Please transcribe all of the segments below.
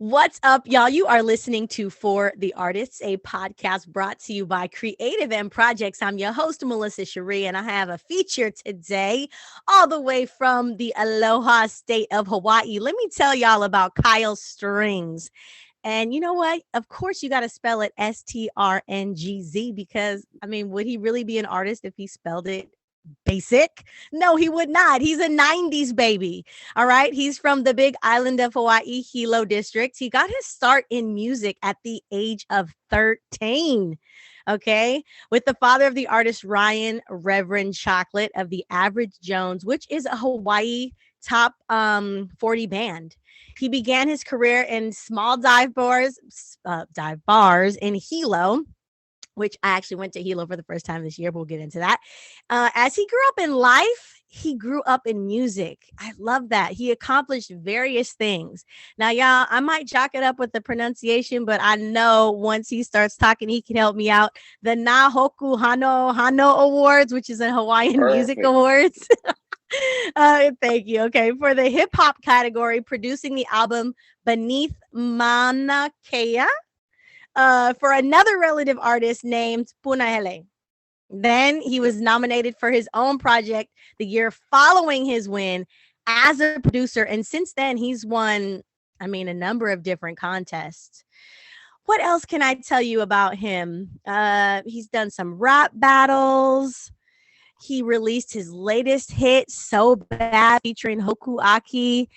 What's up, y'all? You are listening to For the Artists, a podcast brought to you by Creative and Projects. I'm your host, Melissa Cherie, and I have a feature today all the way from the Aloha state of Hawaii. Let me tell y'all about KYLE Strings. And you know what? Of course, you got to spell it STRNGZ because, I mean, would he really be an artist if he spelled it basic? No, he would not. He's a 90s baby. All right. He's from the big island of Hawaii, Hilo district. He got his start in music at the age of 13. Okay. With the father of the artist, Ryan Reverend Chocolate of the Average Jones, which is a Hawaii top 40 band. He began his career in small dive bars in Hilo, which I actually went to Hilo for the first time this year, but we'll get into that. As he grew up in life, he grew up in music. I love that. He accomplished various things. Now, y'all, I might chalk it up with the pronunciation, but I know once he starts talking, he can help me out. The Nahoku Hano Awards, which is a Hawaiian Music Perfect. Awards. Thank you. Okay. For the hip hop category, producing the album Beneath Mauna Kea, for another relative artist named Punahele. Then he was nominated for his own project the year following his win as a producer. And since then, he's won, I mean, a number of different contests. What else can I tell you about him? He's done some rap battles. He released his latest hit, So Bad, featuring Hoku Aki.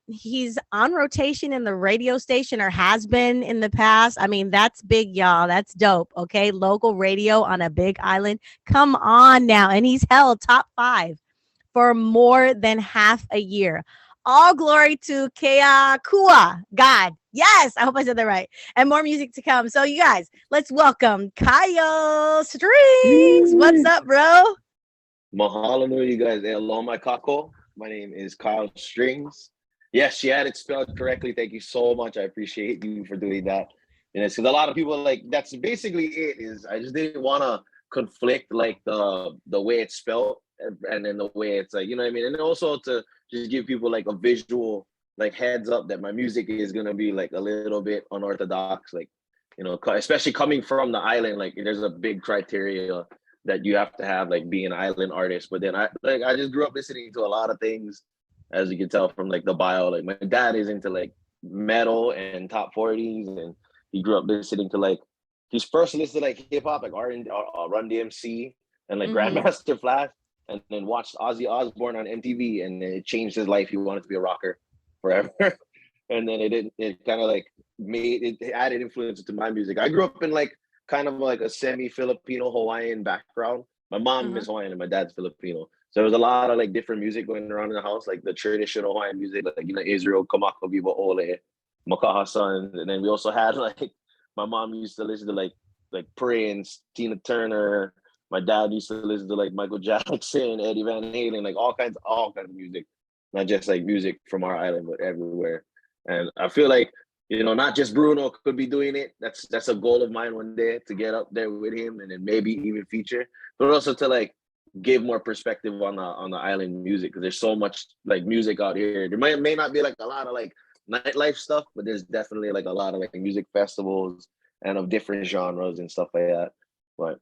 He's on rotation in the radio station, or has been in the past. I mean, that's big, y'all. That's dope. Okay. Local radio on a big island. Come on now. And he's held top 5 for more than half a year. All glory to Keakua, God. Yes, I hope I said that right. And more music to come. So, you guys, let's welcome KYLE Strings. What's Yee. up, bro? Mahalo to you guys. Hello, my kako. My name is KYLE Strings. Yes, she had it spelled correctly. Thank you so much. I appreciate you for doing that. And it's because a lot of people like that's basically it. Is I just didn't want to conflict like the way it's spelled and then the way it's like, you know what I mean? And also to just give people like a visual like heads up that my music is gonna be like a little bit unorthodox, like especially coming from the island. Like there's a big criteria that you have to have like being an island artist. But then I just grew up listening to a lot of things, as you can tell from like the bio. Like my dad is into like metal and top 40s, and he grew up listening to like he's first listened to like hip hop, like Run DMC and like Mm-hmm. Grandmaster Flash, and then watched Ozzy Osbourne on MTV, and then it changed his life. He wanted to be a rocker forever. And then it kind of like made it added influence to my music. I grew up in like kind of like a semi-Filipino Hawaiian background. My mom Uh-huh. is Hawaiian and my dad's Filipino. So there was a lot of like different music going around in the house, like the traditional Hawaiian music, like Israel, Kamako Viva Ole, Makahasan. And then we also had like my mom used to listen to like Prince, Tina Turner. My dad used to listen to like Michael Jackson, Eddie Van Halen, like all kinds of music. Not just like music from our island, but everywhere. And I feel like not just Bruno could be doing it. That's a goal of mine one day, to get up there with him and then maybe even feature, but also to like give more perspective on the island music, because there's so much like music out here. There may not be like a lot of like nightlife stuff, but there's definitely like a lot of like music festivals and of different genres and stuff like that. But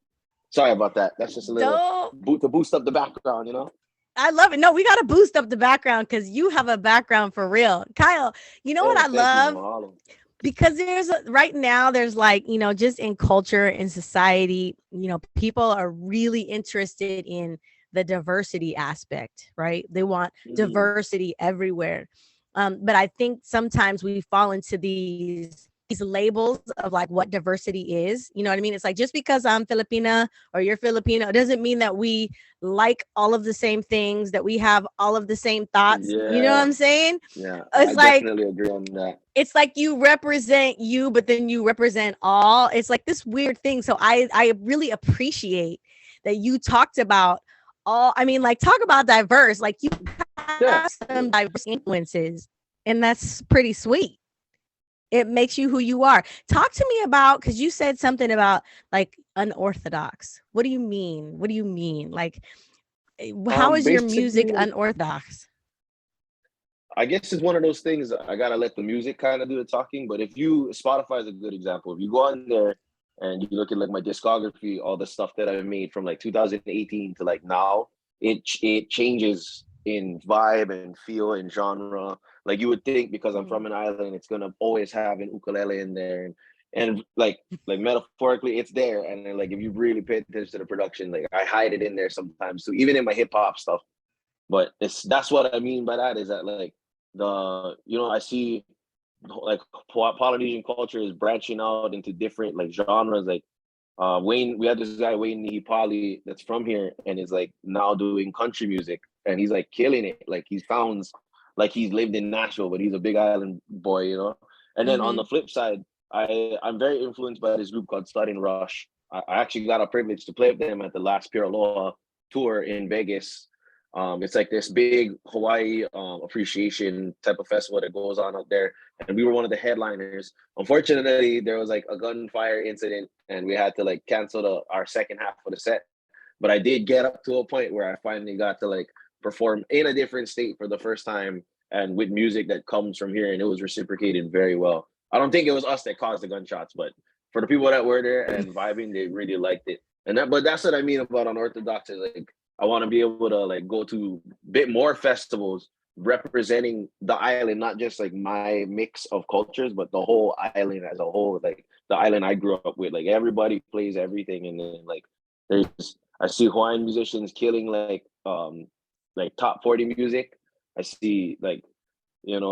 sorry about that. That's just a little Dope. boot to boost up the background. I love it. No, we got to boost up the background because you have a background for real. KYLE, you know what Hey, I thank you, love? Mahalo. Because right now, there's like, just in culture and society, people are really interested in the diversity aspect, right? They want Mhm. diversity everywhere. But I think sometimes we fall into these labels of like what diversity is. You know what I mean? It's like just because I'm Filipina or you're Filipino, it doesn't mean that we like all of the same things, that we have all of the same thoughts. You know what Yeah, I'm saying? yeah, I It's like definitely agree on that. you represent you, but then you represent all. It's like this weird thing. So I really appreciate that you talked about all. I mean, like talk about diverse. Like you Yeah. have some diverse influences, and that's pretty sweet. It makes you who you are. Talk to me about, because you said something about like unorthodox. What do you mean? What do you mean? Like, how is your music Basically, unorthodox? I guess it's one of those things I gotta let the music kind of do the talking. But if you Spotify is a good example. If you go on there and you look at like my discography, all the stuff that I've made from like 2018 to like now, it changes in vibe and feel and genre. Like you would think because I'm from an island, it's gonna always have an ukulele in there, and like metaphorically, it's there. And then like if you really pay attention to the production, like I hide it in there sometimes too, even in my hip hop stuff. But that's what I mean by that is that like I see like Polynesian culture is branching out into different like genres. Like Wayne, we had this guy Wayne Nihipali that's from here and is like now doing country music and he's like killing it. Like he sounds like he's lived in Nashville, but he's a big island boy, you know. And then on the flip side, I'm very influenced by this group called Sudden Rush. I actually got a privilege to play with them at the last Pure Aloha tour in Vegas. It's like this big Hawaii appreciation type of festival that goes on out there, and we were one of the headliners. Unfortunately, there was like a gunfire incident, and we had to like cancel our second half of the set. But I did get up to a point where I finally got to like perform in a different state for the first time, and with music that comes from here, and it was reciprocated very well. I don't think it was us that caused the gunshots, but for the people that were there and vibing, they really liked it. But that's what I mean about unorthodox. Is like I want to be able to like go to a bit more festivals representing the island, not just like my mix of cultures, but the whole island as a whole. Like the island I grew up with, like everybody plays everything, and then like I see Hawaiian musicians killing like top 40 music. I see like there's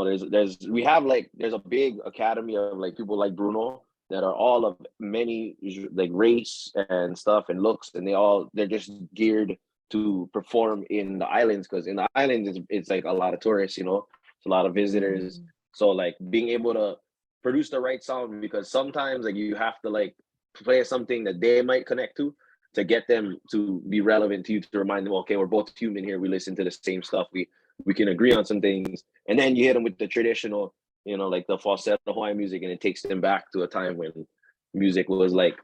a big academy of like people like Bruno that are all of many like race and stuff and looks, and they're just geared to perform in the islands because in the islands it's like a lot of tourists, it's a lot of visitors. So like being able to produce the right sound, because sometimes like you have to like play something that they might connect to get them to be relevant to you, to remind them, okay, we're both human here, we listen to the same stuff, we can agree on some things. And then you hit them with the traditional, like the falsetto Hawaiian music, and it takes them back to a time when music was like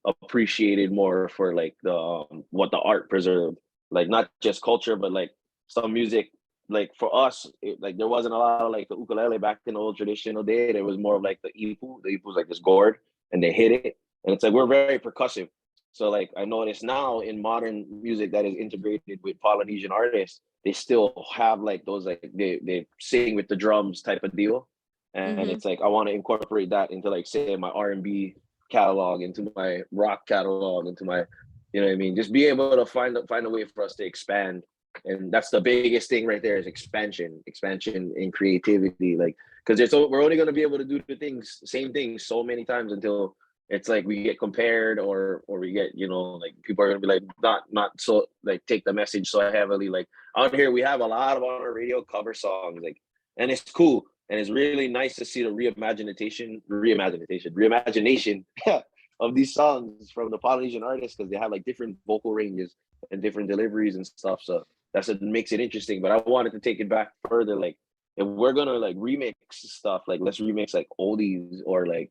appreciated more for like the what the art preserved, like not just culture, but like some music. Like for us, like there wasn't a lot of like the ukulele back in the old traditional day. There was more of like the ipu. The ipu was like this gourd, and they hit it, and it's like we're very percussive. So like I notice now in modern music that is integrated with Polynesian artists, they still have like those like they sing with the drums type of deal, and it's like I want to incorporate that into like say my R&B catalog, into my rock catalog, into my you know what I mean? Just be able to find a way for us to expand. And that's the biggest thing right there is expansion in creativity. Like, because we're only going to be able to do same things so many times until it's like we get compared or we get, like people are going to be like, not so like take the message so heavily. Like out here, we have a lot of on our radio cover songs, like, and it's cool. And it's really nice to see the reimagination of these songs from the Polynesian artists, because they have like different vocal ranges and different deliveries and stuff. So that's what makes it interesting. But I wanted to take it back further. Like if we're gonna like remix stuff, like let's remix like oldies or like,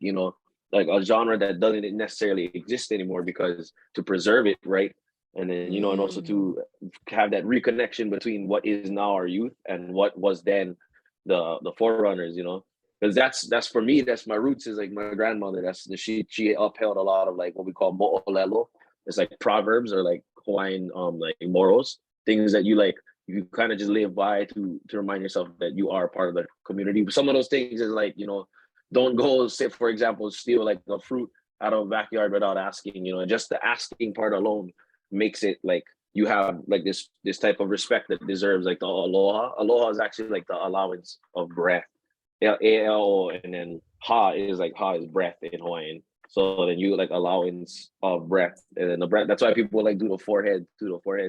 like a genre that doesn't necessarily exist anymore, because to preserve it, right? And then, and also to have that reconnection between what is now our youth and what was then the forerunners, because that's for me, that's my roots, is like my grandmother. She upheld a lot of like what we call mo'olelo. It's like proverbs or like Hawaiian like morals, things that you kind of just live by to remind yourself that you are part of the community. But some of those things is like, don't go say, for example, steal like a fruit out of a backyard without asking, just the asking part alone makes it like you have like this type of respect that deserves like the aloha. Aloha is actually like the allowance of breath. A-L-O, and then ha is breath in Hawaiian. So then you like allowance of breath, and then the breath. That's why people like do the forehead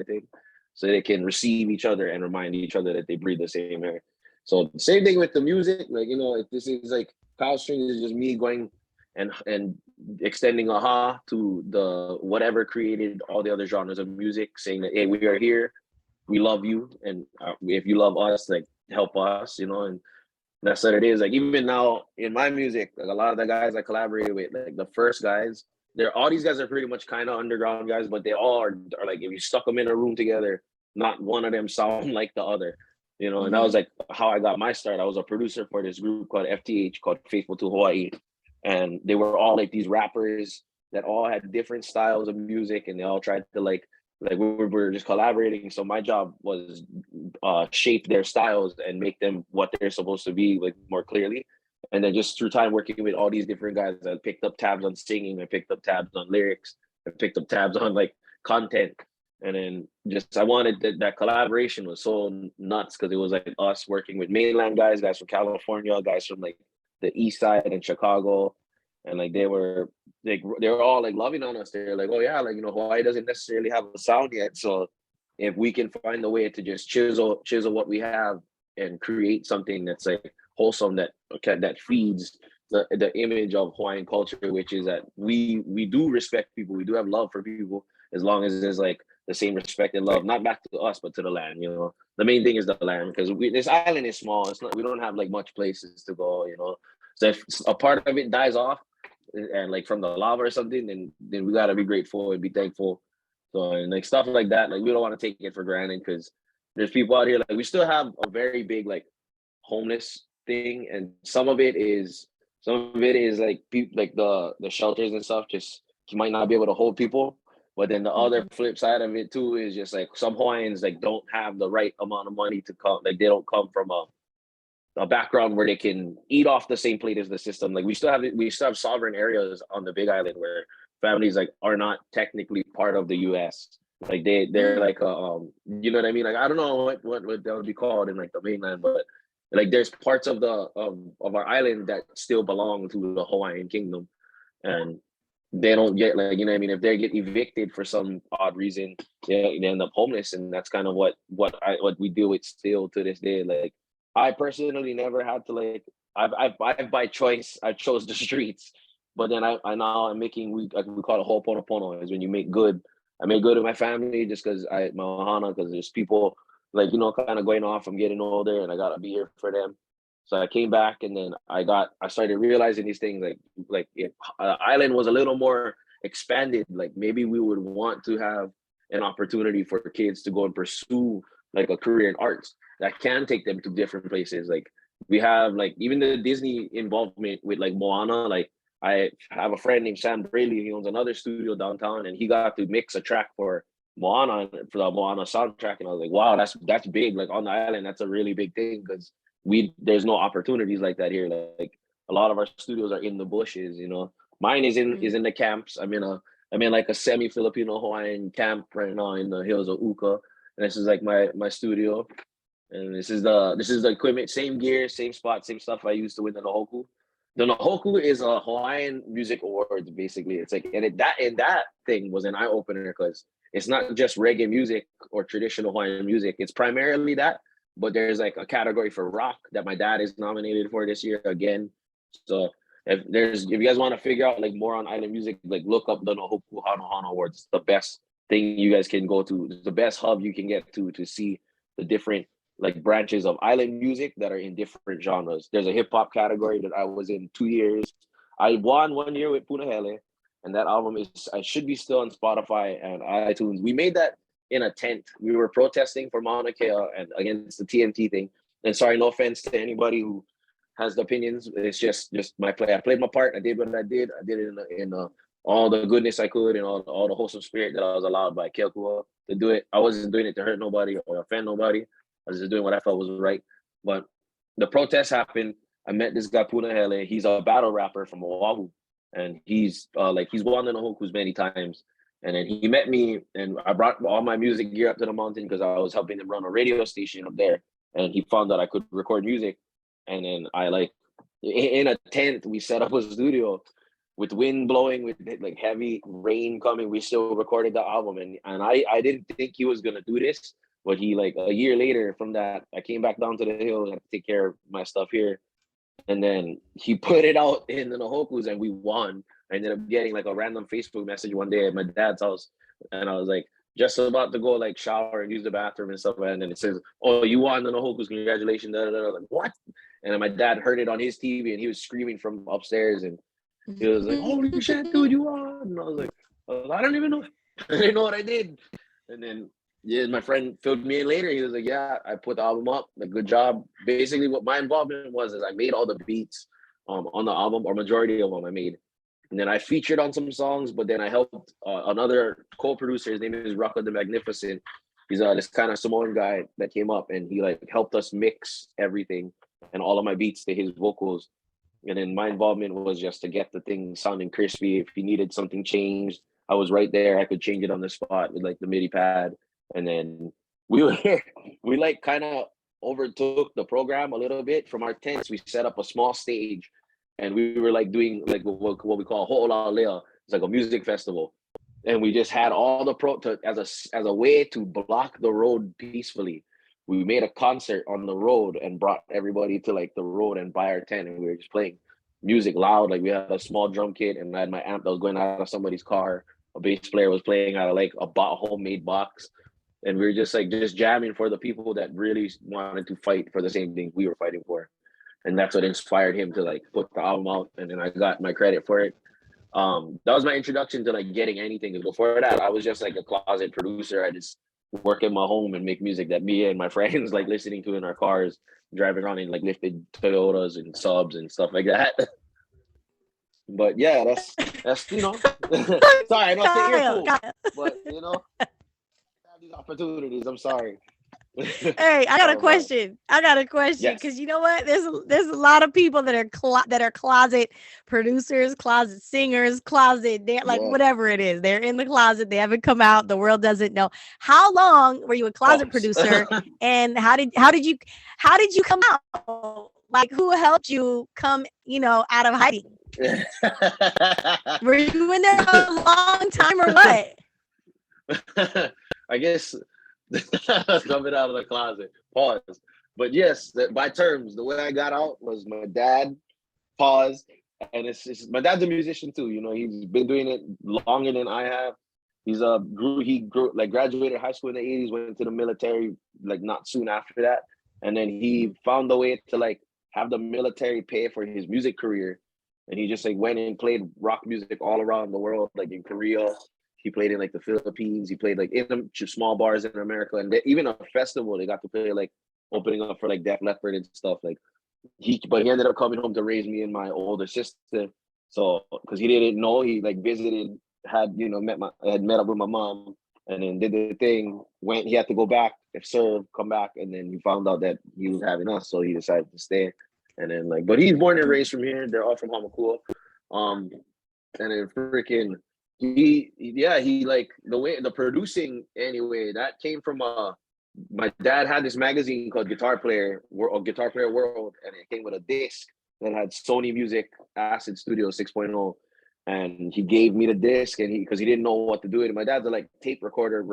thing, so they can receive each other and remind each other that they breathe the same air. So same thing with the music. Like if this is like KYLE STRNGZ is just me going and extending a ha to the whatever created all the other genres of music, saying that hey, we are here, we love you, and if you love us, like help us, and that's what it is. Like even now in my music, like a lot of the guys I collaborated with, like the first guys, all these guys are pretty much kind of underground guys, but they all are like if you stuck them in a room together, not one of them sound like the other. you know, and that was like how I got my start. I was a producer for this group called FTH, called Faithful to Hawaii, and they were all like these rappers that all had different styles of music, and they all tried to like we were just collaborating. So my job was shape their styles and make them what they're supposed to be, like more clearly. And then just through time working with all these different guys, I picked up tabs on singing, I picked up tabs on lyrics, I picked up tabs on like content. And then just I wanted that collaboration was so nuts because it was like us working with mainland guys from California, guys from like the East Side and Chicago, and like they were all like loving on us. They're like, oh yeah, like, you know, Hawaii doesn't necessarily have a sound yet, so if we can find a way to just chisel what we have and create something that's like wholesome, that feeds the image of Hawaiian culture, which is that we do respect people, we do have love for people, as long as there's like the same respect and love, not back to us, but to the land. You know, the main thing is the land, because this island is small. It's not, we don't have like much places to go. You know, so if a part of it dies off, and like from the lava or something, then we gotta be grateful and be thankful. So, and like stuff like that, like we don't want to take it for granted, because there's people out here, like we still have a very big like homeless thing, and some of it is like people, like the shelters and stuff, just you might not be able to hold people. But then the other flip side of it too is just like some Hawaiians like don't have the right amount of money to come, like they don't come from a background where they can eat off the same plate as the system. Like we still have sovereign areas on the Big Island where families like are not technically part of the U.S. Like they're like you know what I mean? Like I don't know what that would be called in like the mainland, but like there's parts of the of our island that still belong to the Hawaiian kingdom, and they don't get, like, you know what I mean, if they get evicted for some odd reason, they end up homeless. And that's kind of what we deal with still to this day. Like I personally never had to, like, I by choice I chose the streets, but then I now I'm making, we call it ho'oponopono, is when you make good. I made good with my family just because my ohana, because there's people like, you know, kind of going off, I'm getting older and I gotta be here for them. So I came back, and then I started realizing these things, like if island was a little more expanded, like maybe we would want to have an opportunity for kids to go and pursue like a career in arts that can take them to different places. Like we have like even the Disney involvement with like Moana. Like I have a friend named Sam Braley. He owns another studio downtown, and he got to mix a track for Moana, for the Moana soundtrack. And I was like, wow, that's big. Like on the island, that's a really big thing, because there's no opportunities like that here. Like a lot of our studios are in the bushes, you know. Mine is in the camps. I'm in like a semi-Filipino Hawaiian camp right now in the hills of Uka. And this is like my studio. And this is the equipment, same gear, same spot, same stuff I used to win the Nahoku. The Nahoku is a Hawaiian Music Awards, basically. It's like, and that thing was an eye opener, because it's not just reggae music or traditional Hawaiian music. It's primarily that, but there's like a category for rock that my dad is nominated for this year again. So if you guys want to figure out like more on island music, like look up the Nahoku Hanohano Awards. It's the best thing you guys can go to. It's the best hub you can get to see the different like branches of island music that are in different genres. There's a hip hop category that I was in 2 years. I won 1 year with Punahele, and that album I should be still on Spotify and iTunes. We made that in a tent. We were protesting for Mauna Kea and against the TNT thing. And sorry, no offense to anybody who has the opinions. It's just my play. I played my part. I did what I did. I did it in all the goodness I could, and all the wholesome spirit that I was allowed by Keokua to do it. I wasn't doing it to hurt nobody or offend nobody. I was just doing what I felt was right. But the protest happened. I met this guy Punahele. He's a battle rapper from Oahu, and he's won the Nahokus many times. And then he met me, and I brought all my music gear up to the mountain because I was helping him run a radio station up there. And he found that I could record music. And then I in a tent, we set up a studio with wind blowing, with like heavy rain coming. We still recorded the album. And I didn't think he was going to do this, but he, like a year later from that, I came back down to the hill and take care of my stuff here. And then he put it out in the Nahokus and we won. I ended up getting like a random Facebook message one day at my dad's house. And I was like, just about to go like shower and use the bathroom and stuff. And then it says, oh, you won the Nahokus, congratulations. Da, da, da. Like, what? And then my dad heard it on his TV and he was screaming from upstairs. And he was like, holy shit, dude, you won. And I was like, I don't even know. I didn't know what I did. And then yeah, my friend filled me in later. He was like, "Yeah, I put the album up. Like, good job." Basically, what my involvement was is I made all the beats on the album, or majority of them I made, and then I featured on some songs. But then I helped another co-producer. His name is Rocco the Magnificent. He's this kind of Samoan guy that came up, and he like helped us mix everything and all of my beats to his vocals. And then my involvement was just to get the thing sounding crispy. If he needed something changed, I was right there. I could change it on the spot with like the MIDI pad. And then we were we like kind of overtook the program a little bit. From our tents, we set up a small stage, and we were like doing like what we call ho'olalea. It's like a music festival, and we just had all the as a way to block the road peacefully. We made a concert on the road and brought everybody to like the road and by our tent, and we were just playing music loud. Like we had a small drum kit, and I had my amp that was going out of somebody's car. A bass player was playing out of like a homemade box, and we were just like just jamming for the people that really wanted to fight for the same thing we were fighting for. And that's what inspired him to like put the album out, and then I got my credit for it. That was my introduction to like getting anything. Because before that, I was just like a closet producer. I just work in my home and make music that me and my friends like listening to in our cars, driving around in like lifted Toyotas and subs and stuff like that. But yeah, that's you know, sorry, I don't say earful, but you know, have these opportunities. I'm sorry. Hey, I got a question. Yes. Because you know what? There's a lot of people that are closet producers, closet singers, they're like Yeah. whatever it is. They're in the closet. They haven't come out. The world doesn't know. How long were you a closet producer? And how did you come out? Like, who helped you come, out of hiding? Were you in there a long time or what? I guess coming out of the closet. Pause. But yes, by terms, the way I got out was my dad. Pause. And it's my dad's a musician too. You know, he's been doing it longer than I have. He grew like graduated high school in the 80s, went to the military like not soon after that. And then he found a way to like have the military pay for his music career. And he just like went and played rock music all around the world, like in Korea. He played in like the Philippines. He played like in small bars in America, and even a festival they got to play like opening up for like Def Leppard and stuff. Like but he ended up coming home to raise me and my older sister. So because he didn't know, he like visited, had met up with my mom, and then did the thing. Went, he had to go back, serve, come back, and then he found out that he was having us, so he decided to stay. And then like, but he's born and raised from here. They're all from Hamakua. And then freaking. He like the producing anyway, that came from my dad had this magazine called Guitar Player World, and it came with a disc that had Sony Music Acid Studio 6.0, and he gave me the disc, and because he didn't know what to do with it. My dad's a like tape recorder,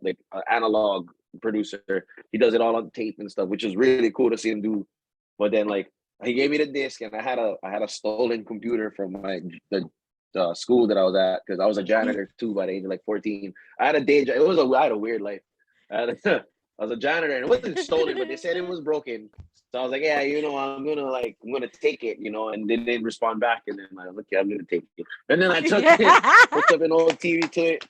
like analog producer. He does it all on tape and stuff, which is really cool to see him do. But then like he gave me the disc, and I had a stolen computer from the school that I was at, because I was a janitor too by the age of like 14. I had a day job. I had a weird life. I was a janitor, and it wasn't stolen, but they said it was broken. So I was like, yeah, I'm gonna take it, and they didn't respond back. And then I was like, okay, I'm gonna take it. And then I took it, hooked up an old TV to it,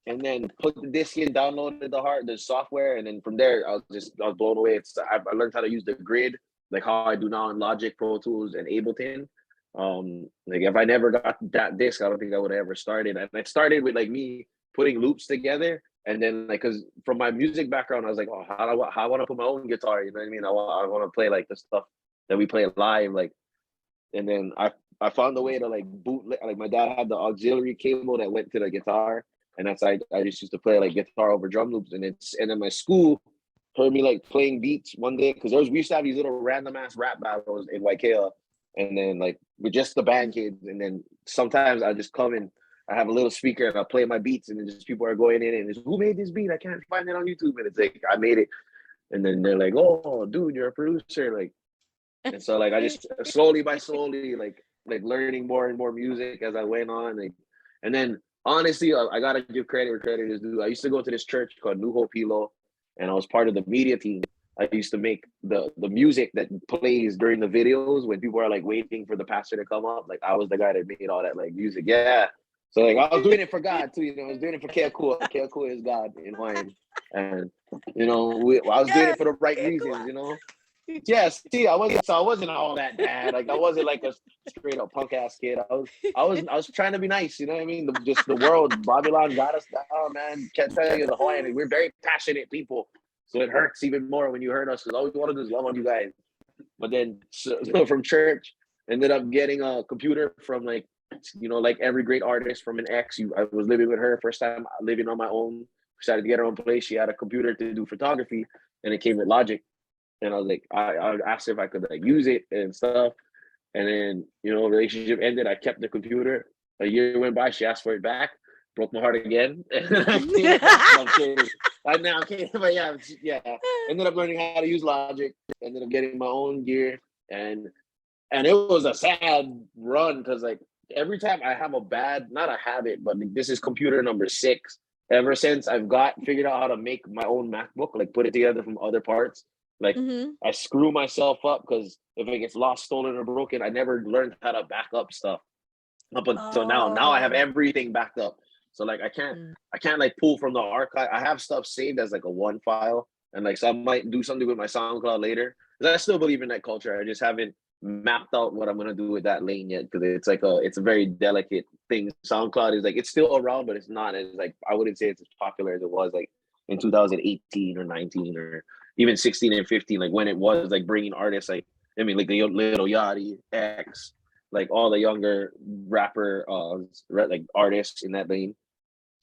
and then put the disc in, downloaded the software, and then from there I was blown away. I learned how to use the grid, like how I do now in Logic, Pro Tools, and Ableton. Like if I never got that disc, I don't think I would have ever started. And I started with like me putting loops together, and then like, because from my music background, I was like, oh, how I want to put my own guitar, you know what I mean? I want to play like the stuff that we play live, like. And then I found a way to like bootleg. Like my dad had the auxiliary cable that went to the guitar, and that's I just used to play like guitar over drum loops. And then my school heard me like playing beats one day, because we used to have these little random ass rap battles in Waikea. And then like with just the band kids, and then sometimes I just come in, I have a little speaker and I play my beats, and then just people are going in and it's, who made this beat? I can't find it on YouTube. And it's like, I made it. And then they're like, oh dude, you're a producer. Like, and so like I just slowly like learning more and more music as I went on. Like, and then honestly, I gotta give credit where credit is due. I used to go to this church called New Hope Hilo, and I was part of the media team. I used to make the music that plays during the videos when people are like waiting for the pastor to come up. Like I was the guy that made all that like music. Yeah. So like I was doing it for God too. I was doing it for Keakua. Keakua is God in Hawaiian. And I was doing it for the right reasons. Yeah, see, I wasn't all that bad. Like I wasn't like a straight up punk ass kid. I was trying to be nice. You know what I mean? Just the world, Babylon got us down, man. Can't tell you the Hawaiian. We're very passionate people, so it hurts even more when you hurt us because all we want to do is love on you guys. But then from church, ended up getting a computer from like every great artist from an ex. I was living with her first time living on my own. Decided to get her own place. She had a computer to do photography, and it came with Logic. And I was like, I asked her if I could like use it and stuff. And then, relationship ended. I kept the computer. A year went by. She asked for it back. Broke my heart again. I'm kidding. I'm kidding. But yeah. Ended up learning how to use Logic. Ended up getting my own gear. And it was a sad run because like every time I have a bad, not a habit, but this is computer number 6. Ever since I've figured out how to make my own MacBook, like put it together from other parts. Like I screw myself up because if it gets lost, stolen, or broken, I never learned how to back up stuff up until now. Now I have everything backed up. So like I can't like pull from the archive. I have stuff saved as like a one file, and like so I might do something with my SoundCloud later. Because I still believe in that culture. I just haven't mapped out what I'm gonna do with that lane yet because it's a very delicate thing. SoundCloud is like it's still around, but it's not as like I wouldn't say it's as popular as it was like in 2018 or 19 or even 16 and 15, like when it was like bringing artists like like the Little Yachty, X, like all the younger rapper like artists in that lane.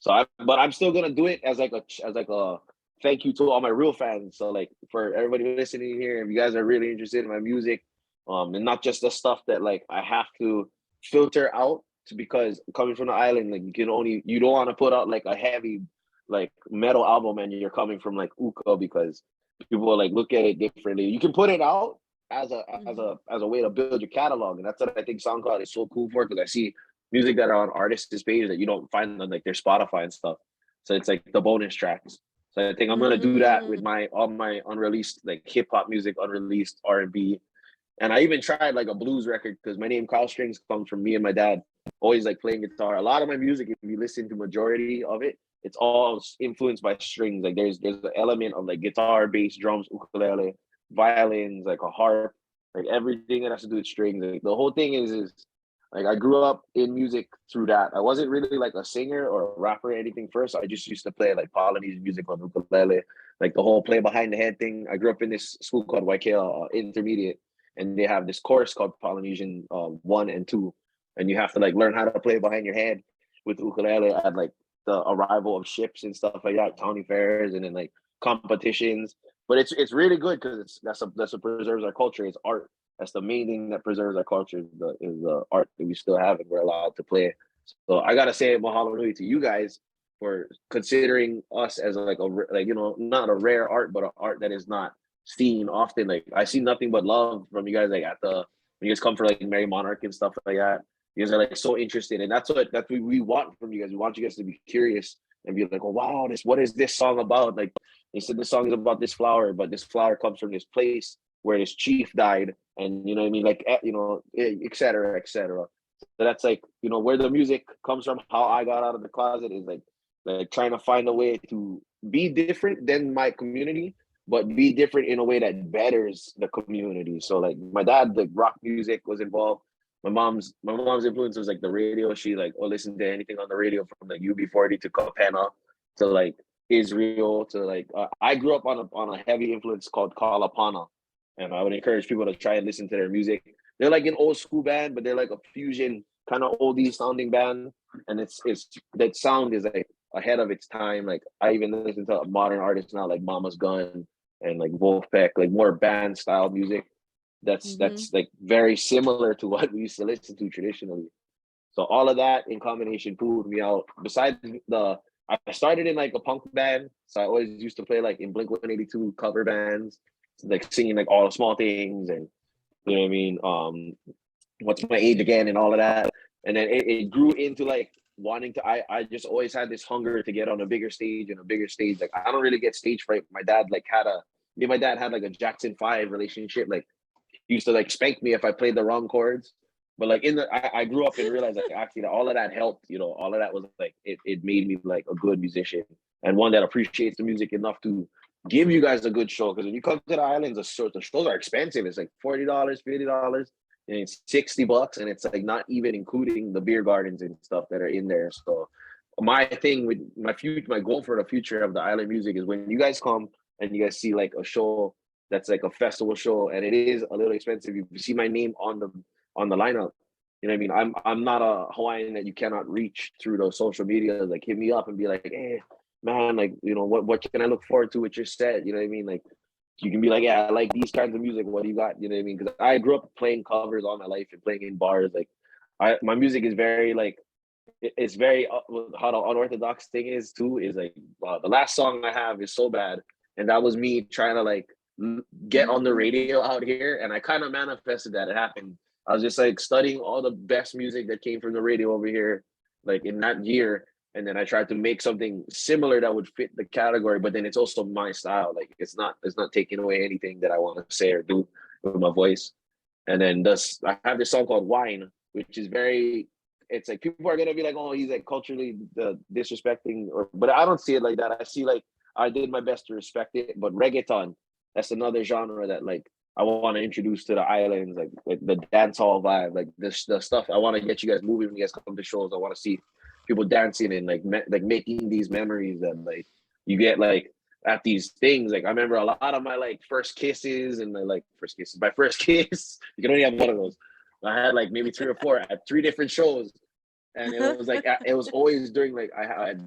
But I'm still gonna do it as like a thank you to all my real fans. So like for everybody listening here, if you guys are really interested in my music, and not just the stuff that like I have to filter out because coming from the island, like you don't want to put out like a heavy like metal album and you're coming from like Uka because people will like look at it differently. You can put it out as a way to build your catalog, and that's what I think SoundCloud is so cool for because I see music that are on artists' page that you don't find on like their Spotify and stuff. So it's like the bonus tracks. So I think I'm gonna do that with all my unreleased like hip hop music, unreleased R&B, and I even tried like a blues record because my name KYLE STRNGZ comes from me and my dad always like playing guitar. A lot of my music, if you listen to majority of it, it's all influenced by strings. Like there's an element of like guitar, bass, drums, ukulele, violins, like a harp, like everything that has to do with strings. Like, the whole thing is like I grew up in music through that. I wasn't really like a singer or a rapper or anything first. I just used to play like Polynesian music on ukulele, like the whole play behind the head thing. I grew up in this school called KYLE Intermediate, and they have this course called Polynesian 1 and 2, and you have to like learn how to play behind your head with ukulele at like the arrival of ships and stuff like that, county fairs, and then like competitions. But it's really good because that's what preserves our culture. It's art. That's the main thing that preserves our culture is the art that we still have and we're allowed to play. So I gotta say mahalo nui to you guys for considering us as like not a rare art, but an art that is not seen often. Like I see nothing but love from you guys. Like when you guys come for like Merry Monarch and stuff like that. You guys are like so interested, and that's what we want from you guys. We want you guys to be curious and be like, "Oh wow, what is this song about?" Like they said, this song is about this flower, but this flower comes from this place where this chief died, and you know what I mean, like et cetera, et cetera. So that's like where the music comes from. How I got out of the closet is like trying to find a way to be different than my community, but be different in a way that betters the community. So like my dad, the rock music was involved. My mom's influence was like the radio. She like listen to anything on the radio from like UB40 to Capena to like Israel to like I grew up on a heavy influence called Kalapana, and I would encourage people to try and listen to their music. They're like an old school band, but they're like a fusion kind of oldie sounding band, and it's that sound is like ahead of its time. Like I even listen to modern artists now, like Mama's Gun and like Wolfpack, like more band style music. That's like very similar to what we used to listen to traditionally. So all of that in combination pulled me out. Besides I started in like a punk band, so I always used to play like in Blink-182 cover bands, like singing like All the Small Things and you know what I mean. What's My Age Again and all of that, and then it grew into like wanting to. I just always had this hunger to get on a bigger stage and a bigger stage. Like I don't really get stage fright. My dad had like a Jackson 5 relationship. Like he used to like spank me if I played the wrong chords. But like I grew up and realized like actually all of that helped. All of that was like it made me like a good musician. and one that appreciates the music enough to give you guys a good show. Because when you come to the islands, the shows are expensive. It's like $40, $50, and it's $60, and it's like not even including the beer gardens and stuff that are in there. So my thing with my goal for the future of the island music is when you guys come and you guys see like a show that's like a festival show and it is a little expensive, you see my name on the lineup. You know what I mean? I'm not a Hawaiian that you cannot reach through those social media. Like hit me up and be like, hey man, like, you know, what can I look forward to with your set? You know what I mean? Like you can be like, yeah, I like these kinds of music. What do you got? You know what I mean? Because I grew up playing covers all my life and playing in bars. Like my music is very like it's very how the unorthodox thing is too is like the last song I have is so bad, and that was me trying to like get on the radio out here, and I kind of manifested that. It happened. I was just like studying all the best music that came from the radio over here, like in that year, and then I tried to make something similar that would fit the category, but then it's also my style. Like it's not taking away anything that I want to say or do with my voice. And then this, I have this song called Wine, which is very, it's like people are gonna be like, oh, he's like culturally disrespecting, or but I don't see it like that. I see like I did my best to respect it, but reggaeton, that's another genre that like I want to introduce to the islands, like the dance hall vibe, like this the stuff. I want to get you guys moving when you guys come to shows. I want to see people dancing and like like making these memories that like you get like at these things. Like I remember a lot of my like first kisses and my first kiss. You can only have one of those. I had like maybe 3 or 4 at 3 different shows, and it was like it was always during like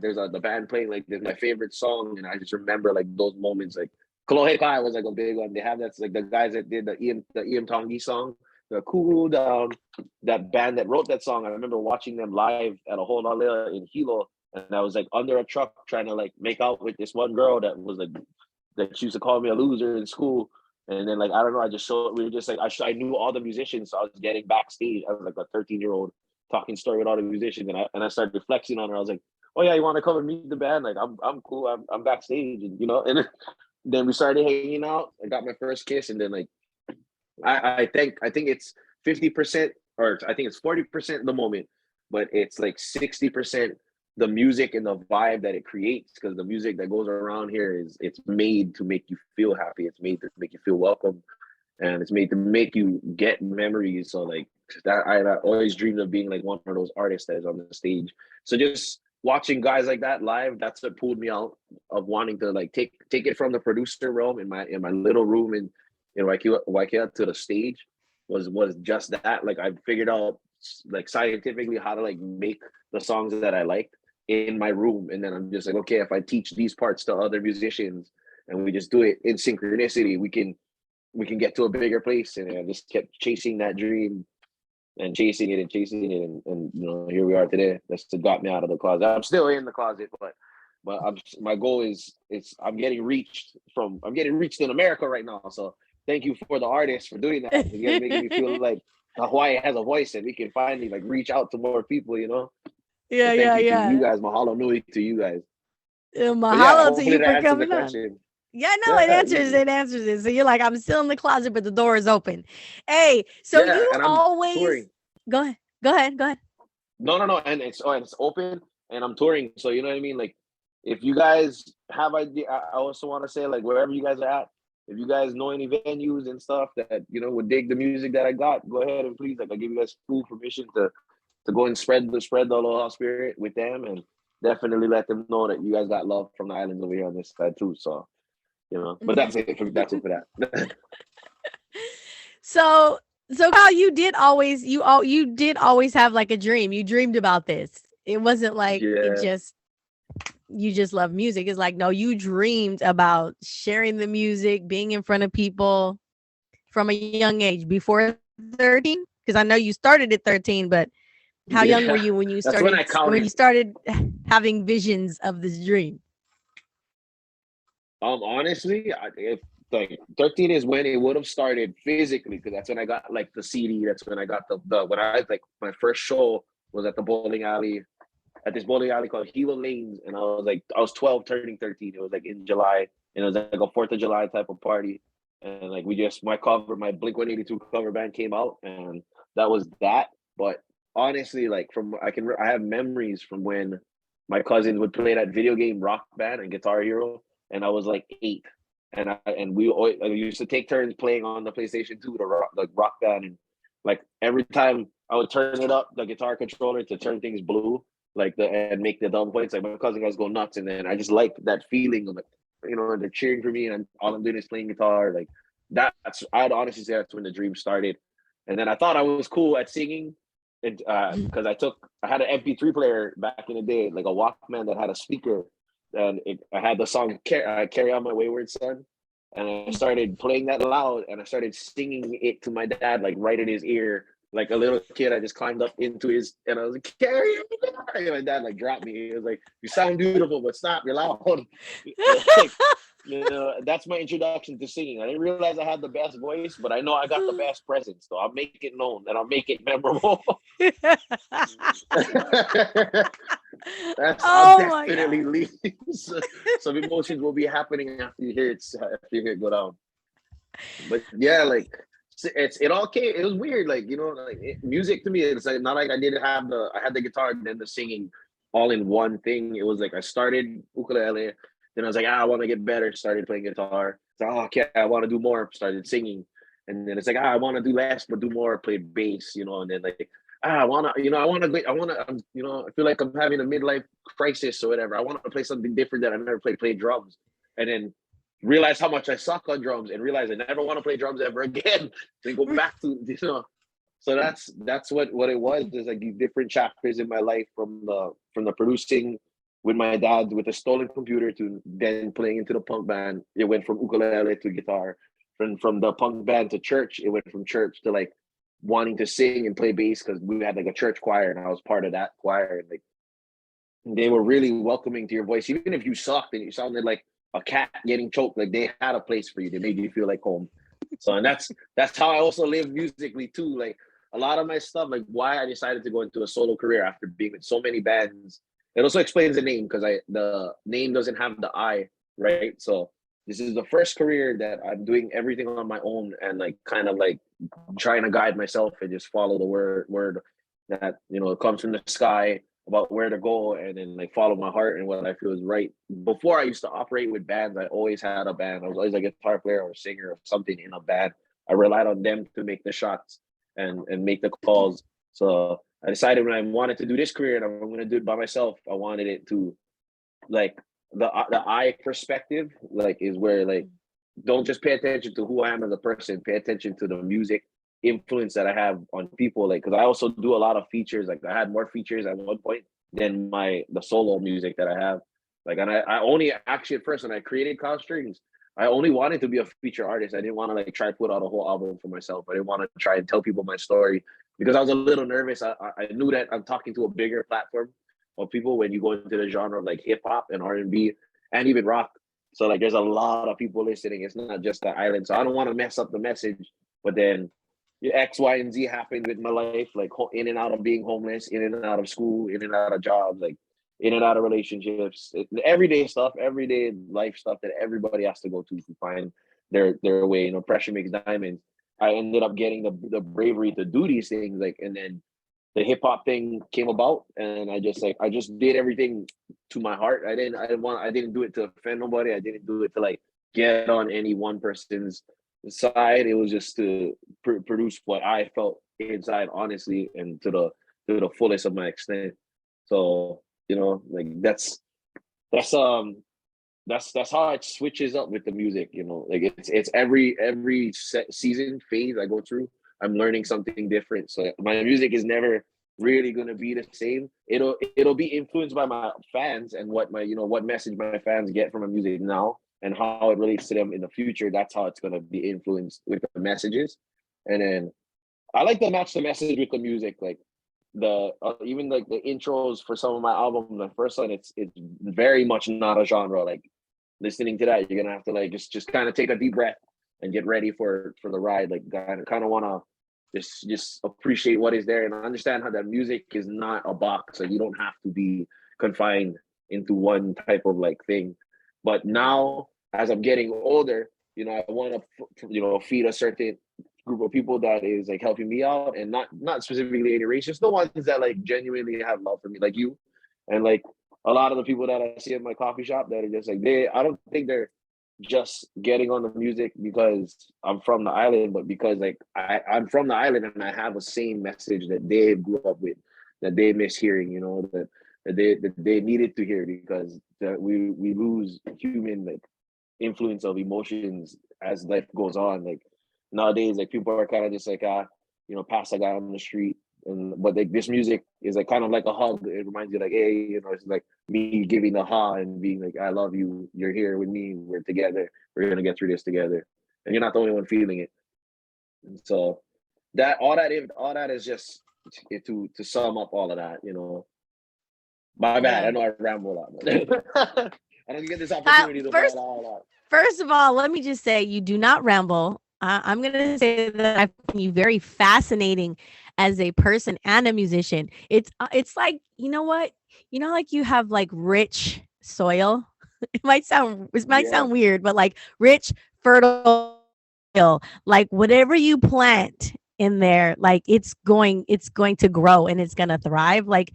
there's the band playing like my favorite song, and I just remember like those moments. Like Kalohe Kai was like a big one. They have that's like the guys that did the Ian Tongi song, the Cool Down, that band that wrote that song. I remember watching them live at a whole nother in Hilo, and I was like under a truck trying to like make out with this one girl that was like that she used to call me a loser in school. And then like I don't know, I just showed we were just like I knew all the musicians, so I was getting backstage. I was like a 13-year-old talking story with all the musicians, and I started flexing on her. I was like, "Oh yeah, you want to come and meet the band? Like I'm cool. I'm backstage, and you know." And then we started hanging out. I got my first kiss, and then like I think it's 50%, or I think it's 40% the moment, but it's like 60% the music and the vibe that it creates, because the music that goes around here is it's made to make you feel happy. It's made to make you feel welcome, and it's made to make you get memories. So like that, I always dreamed of being like one of those artists that is on the stage. So just watching guys like that live, that's what pulled me out of wanting to like take it from the producer realm in my little room in Waikea to the stage was just that. Like I figured out like scientifically how to like make the songs that I liked in my room, and then I'm just like, okay, if I teach these parts to other musicians and we just do it in synchronicity, we can get to a bigger place. And I just kept chasing that dream and chasing it and chasing it, and you know, here we are today. That's what got me out of the closet. I'm still in the closet, but my goal is I'm getting reached in America right now. So thank you for the artists for doing that. You guys making me feel like Hawaii has a voice and we can finally like reach out to more people, you know. Yeah, So thank yeah, you to you yeah. guys. Mahalo nui to you guys. But yeah, Mahalo to hopefully you that for answers the coming on. question. Yeah, no, Yeah, easy. it answers it. So you're like, I'm still in the closet, but the door is open. Hey, so Yeah, you and I'm always touring. go ahead, go ahead, go ahead. No, and it's open, and I'm touring. So you know what I mean. Like, if you guys have idea, I also want to say like wherever you guys are at, if you guys know any venues and stuff that you know would dig the music that I got, go ahead and please like I give you guys full permission to go and spread the aloha spirit with them, and definitely let them know that you guys got love from the islands over here on this side too. So you know, but Mhm. that's it for that. So Kyle, you did always have like a dream. You dreamed about this. It wasn't like Yeah. you just love music. It's like, no, you dreamed about sharing the music, being in front of people from a young age before 13. Because I know you started at 13, but how young were Yeah, you when you that's when started I counted. having visions of this dream? Honestly, if like 13 is when it would have started physically, because that's when I got like the CD. That's when I got the when I like my first show was at the bowling alley, at this bowling alley called Gila Lanes, and I was 12 turning 13. It was like in July, and it was like a 4th of July type of party, and like my Blink 182 cover band came out, and that was that. But honestly, like I have memories from when my cousins would play that video game Rock Band and Guitar Hero, and I was like 8, and we always, I used to take turns playing on the PlayStation 2, the Rock Band, and like every time I would turn it up, the guitar controller to turn things blue, like and make the dumb points. Like my cousin guys go nuts, and then I just like that feeling of like, they're cheering for me, and all I'm doing is playing guitar. Like that's, I'd honestly say that's when the dream started. And then I thought I was cool at singing, and because I had an MP3 player back in the day, like a Walkman that had a speaker, and I had the song "Carry On My Wayward Son," and I started playing that loud, and I started singing it to my dad, like right in his ear, like a little kid. I just climbed up into his, and I was like, "Carry on!" And my dad like dropped me. He was like, "You sound beautiful, but stop, you're loud." Like, that's my introduction to singing. I didn't realize I had the best voice, but I know I got the best presence. So I'll make it known and I'll make it memorable. I'll definitely leave. Some emotions will be happening after you hear it go down. But yeah, like it all came. It was weird, like music to me. It's like not like I had the guitar and then the singing all in one thing. It was like I started ukulele, then I was like, I want to get better. Started playing guitar. So okay, I want to do more. Started singing, and then it's like I want to do less but do more. Played bass, and then like I feel like I'm having a midlife crisis or whatever. I want to play something different that I never played. Play drums, and then realize how much I suck on drums, and realize I never want to play drums ever again. Then go back to So that's what it was. There's like these different chapters in my life from the producing with my dad with a stolen computer to then playing into the punk band. It went from ukulele to guitar. From the punk band to church, it went from church to like wanting to sing and play bass because we had like a church choir and I was part of that choir. And like they were really welcoming to your voice, even if you sucked and you sounded like a cat getting choked. Like they had a place for you. They made you feel like home. So and that's how I also live musically too. Like a lot of my stuff, like why I decided to go into a solo career after being with so many bands. It also explains the name because the name doesn't have the I, right? So this is the first career that I'm doing everything on my own and like kind of like trying to guide myself and just follow the word that comes from the sky about where to go, and then like follow my heart and what I feel is right. Before I used to operate with bands, I always had a band. I was always a guitar player or a singer or something in a band. I relied on them to make the shots and make the calls. So I decided when I wanted to do this career and I'm going to do it by myself, I wanted it to like the I perspective, like is where like don't just pay attention to who I am as a person, pay attention to the music influence that I have on people. Like, because I also do a lot of features. Like I had more features at one point than the solo music that I have. Like, and I only actually at first when I created KYLE STRNGZ, I only wanted to be a feature artist. I didn't want to like try to put out a whole album for myself. I didn't want to try and tell people my story because I was a little nervous. I knew that I'm talking to a bigger platform of people when you go into the genre of like hip hop and R&B and even rock. So like there's a lot of people listening. It's not just the island. So I don't want to mess up the message. But then X, Y, and Z happened with my life, like in and out of being homeless, in and out of school, in and out of jobs, like in and out of relationships, everyday stuff, everyday life stuff that everybody has to go to find their way. Pressure makes diamonds. I ended up getting the bravery to do these things, like, and then the hip hop thing came about, and I just did everything to my heart. I didn't do it to offend nobody. I didn't do it to like get on any one person's side. It was just to produce what I felt inside, honestly, and to the fullest of my extent. So like that's how it switches up with the music. Like it's every season phase I go through, I'm learning something different. So my music is never really gonna be the same. It'll be influenced by my fans and what what message my fans get from my music now and how it relates to them in the future. That's how it's gonna be influenced with the messages. And then I like to match the message with the music, like the even like the intros for some of my albums. The first one, it's very much not a genre. Like listening to that, you're gonna have to like just kind of take a deep breath and get ready for the ride. Like kind of want to just appreciate what is there and understand how that music is not a box. Like you don't have to be confined into one type of like thing. But now, as I'm getting older, I want to feed a certain group of people that is like helping me out, and not specifically any race, just the ones that like genuinely have love for me, like you, and like a lot of the people that I see at my coffee shop that are just like I don't think they're just getting on the music because I'm from the island, but because like I'm from the island and I have a same message that they grew up with, that they miss hearing, you know, that they needed to hear because we lose human like influence of emotions as life goes on. Like nowadays, like people are kind of just like pass a guy on the street. And but like this music is like kind of like a hug. It reminds you like, hey, it's like me giving a ha and being like, I love you. You're here with me. We're together. We're gonna get through this together. And you're not the only one feeling it. And so all that is just to sum up all of that. My bad. Yeah. I know I ramble a lot, but I don't get this opportunity to First, ball out a lot. First of all, let me just say you do not ramble. I'm going to say that I find you very fascinating as a person and a musician. It's like, you know what? Like you have like rich soil. It might sound Yes. weird, but like rich, fertile soil. Like whatever you plant in there, like it's going to grow and it's going to thrive. Like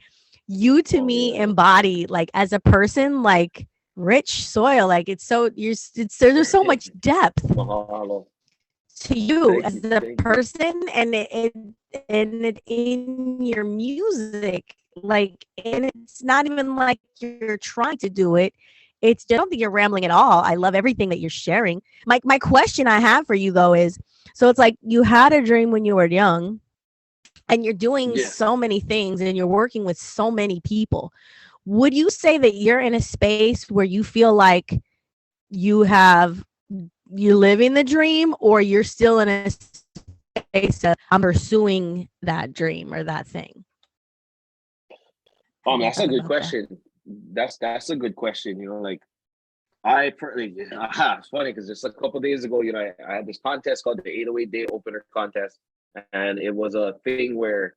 you to Oh me yeah. embody like as a person like rich soil. Like there's so much depth Mahalo. to you Thank as you. a Thank you. person, and it in your music. Like, and it's not even like you're trying to do it. It's just, I don't think you're rambling at all. I love everything that you're sharing. My question I have for you though is, so it's like you had a dream when you were young, and you're doing Yes. so many things, and you're working with so many people. Would you say that you're in a space where you feel like you have you're living the dream, or you're still in a space of I'm pursuing that dream or that thing? Have you That's a thought good about that? question. That's a good question. Like it's funny because just a couple days ago, I had this contest called the 808 Day Opener Contest, and it was a thing where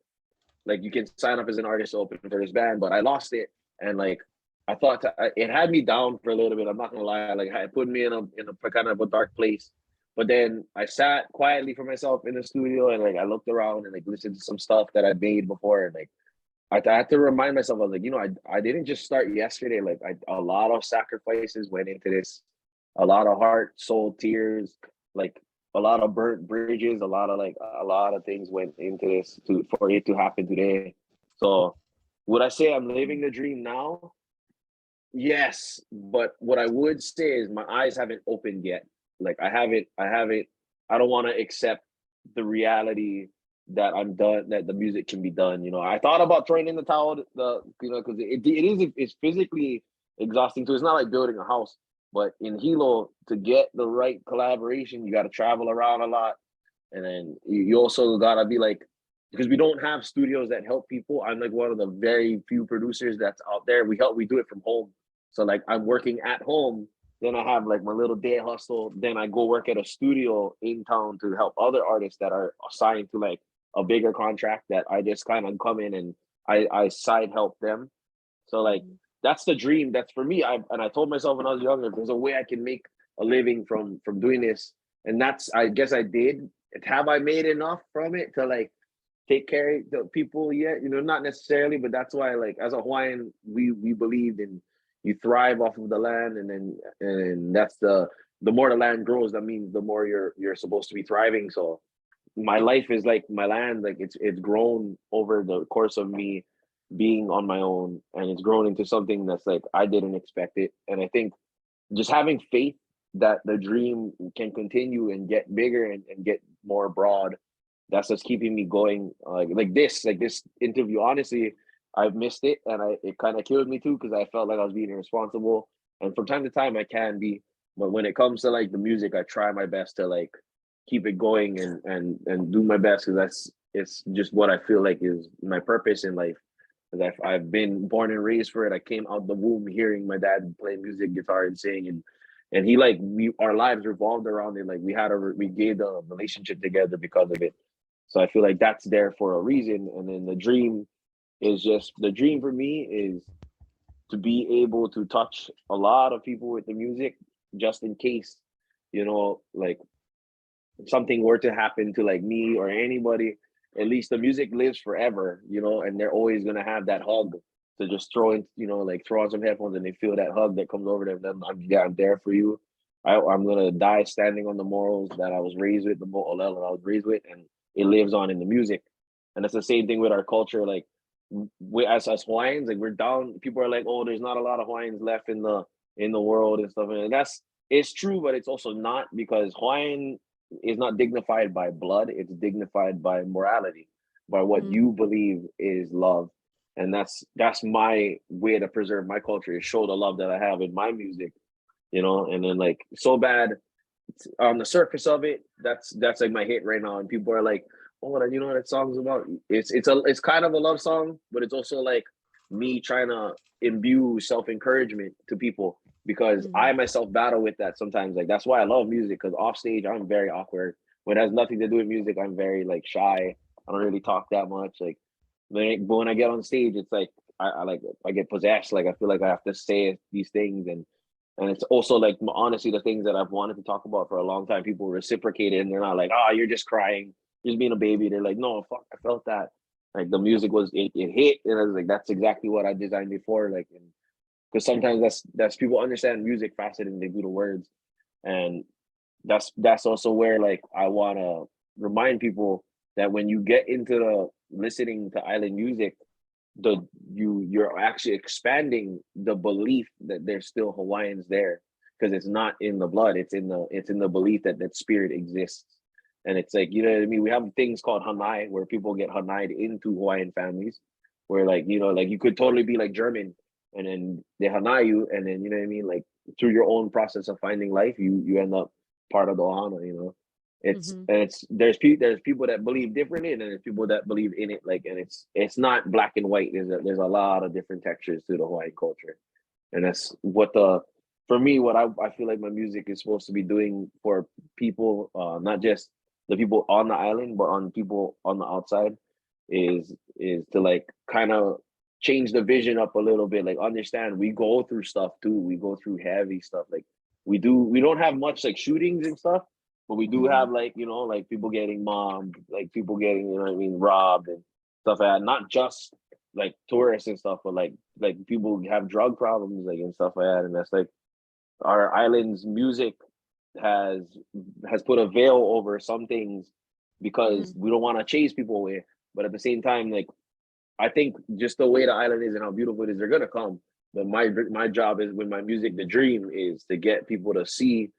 like you can sign up as an artist to open for this band, but I lost it, and like I thought it had me down for a little bit. I'm not gonna lie, like it put me in a kind of a dark place. But then I sat quietly for myself in the studio and like I looked around and like listened to some stuff that I'd made before, and like I had to remind myself, I was like, I didn't just start yesterday. Like a lot of sacrifices went into this, a lot of heart, soul, tears, like a lot of burnt bridges, a lot of things went into this for it to happen today. So would I say I'm living the dream now? Yes, but what I would say is my eyes haven't opened yet. Like I haven't, I don't want to accept the reality that I'm done, that the music can be done. I thought about throwing in the towel, because it's physically exhausting too. It's not like building a house, but in Hilo, to get the right collaboration, you got to travel around a lot. And then you also gotta be like, because we don't have studios that help people. I'm like one of the very few producers that's out there. We do it from home. So like I'm working at home, then I have like my little day hustle. Then I go work at a studio in town to help other artists that are assigned to like a bigger contract that I just kind of come in and I side help them. So like Mhm. that's the dream. That's for me. I told myself when I was younger, if there's a way I can make a living from doing this, and that's, I guess I did. Have I made enough from it to like take care of the people yet? Not necessarily, but that's why like as a Hawaiian, we believe in you thrive off of the land, and that's the more the land grows, that means the more you're supposed to be thriving. So my life is like my land, like it's grown over the course of me being on my own, and it's grown into something that's like I didn't expect it. And I think just having faith that the dream can continue and get bigger and get more broad, that's what's keeping me going. Like this interview, honestly, I've missed it, and it kind of killed me too, because I felt like I was being irresponsible, and from time to time I can be, but when it comes to like the music, I try my best to like keep it going and do my best, because it's just what I feel like is my purpose in life. Because I've been born and raised for it. I came out the womb hearing my dad play music, guitar, and sing, and he like we our lives revolved around it. Like we gave the relationship together because of it. So I feel like that's there for a reason. And then the dream for me is to be able to touch a lot of people with the music, just in case, like if something were to happen to like me or anybody, at least the music lives forever, and they're always gonna have that hug. to just throw in, like throw on some headphones and they feel that hug that comes over them. Then I'm there for you. I'm gonna die standing on the morals that I was raised with, the moral that I was raised with, and it lives on in the music. And it's the same thing with our culture. Like we as us Hawaiians, like we're down. People are like, oh, there's not a lot of Hawaiians left in the world and stuff. And that's it's true, but it's also not, because Hawaiian is not dignified by blood. It's dignified by morality, by what Mm-hmm. you believe is love. And that's my way to preserve my culture, is show the love that I have in my music, and then like So Bad, on the surface of it, that's like my hit right now, and people are like, "Oh, you know what that song's about?" It's kind of a love song, but it's also like me trying to imbue self encouragement to people, because Mm-hmm. I myself battle with that sometimes. Like that's why I love music, because off stage I'm very awkward. When it has nothing to do with music, I'm very like shy. I don't really talk that much. Like, but when I get on stage, it's like I get possessed. Like I feel like I have to say these things, and it's also like honestly the things that I've wanted to talk about for a long time. People reciprocate it, and they're not like, "Oh, you're just crying, you're just being a baby." They're like, "No, fuck, I felt that." Like the music it hit, and I was like, "That's exactly what I designed before." Like, because sometimes that's people understand music faster than they do the words, and that's also where like I want to remind people that when you get into the listening to island music, the you're actually expanding the belief that there's still Hawaiians there, because it's not in the blood, it's in the belief that that spirit exists. And it's like, you know what I mean, we have things called hanai, where people get hanai'd into Hawaiian families, where like, like you could totally be like German, and then they hanai you, and then, you know what I mean, like through your own process of finding life, you end up part of the ohana. It's Mm-hmm. and it's there's people that believe differently, and then there's people that believe in it, like, and it's not black and white. There's a lot of different textures to the Hawaiian culture, and that's what the for me, what I feel like my music is supposed to be doing for people, not just the people on the island, but on people on the outside, is to like kind of change the vision up a little bit. Like, understand, we go through stuff too. We go through heavy stuff. Like we don't have much like shootings and stuff, but we do Mm-hmm. have like, like people getting mobbed, like people getting, you know what I mean, robbed and stuff like that. Not just like tourists and stuff, but like people have drug problems, like, and stuff like that. And that's like our island's music has has put a veil over some things, because we don't want to chase people away. But at the same time, like, I think just the way the island is and how beautiful it is, they're gonna come. But my job is, with my music, the dream is to get people to see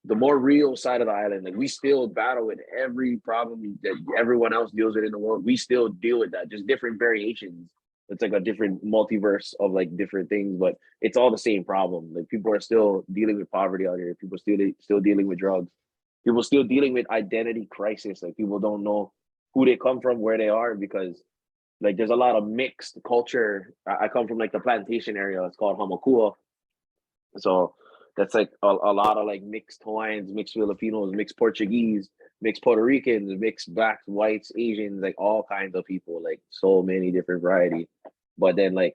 the more real side of the island. Like, we still battle with every problem that everyone else deals with in the world. We still deal with that, just different variations. It's like a different multiverse of like different things, but it's all the same problem. Like, people are still dealing with poverty out here. People still dealing with drugs. People still dealing with identity crisis. Like, people don't know who they come from, where they are, because like there's a lot of mixed culture. I come from like the plantation area. It's called Hamakua. So that's like a lot of like mixed Hawaiians, mixed Filipinos, mixed Portuguese, mixed Puerto Ricans, mixed blacks, whites, Asians, like all kinds of people, like so many different variety. But then like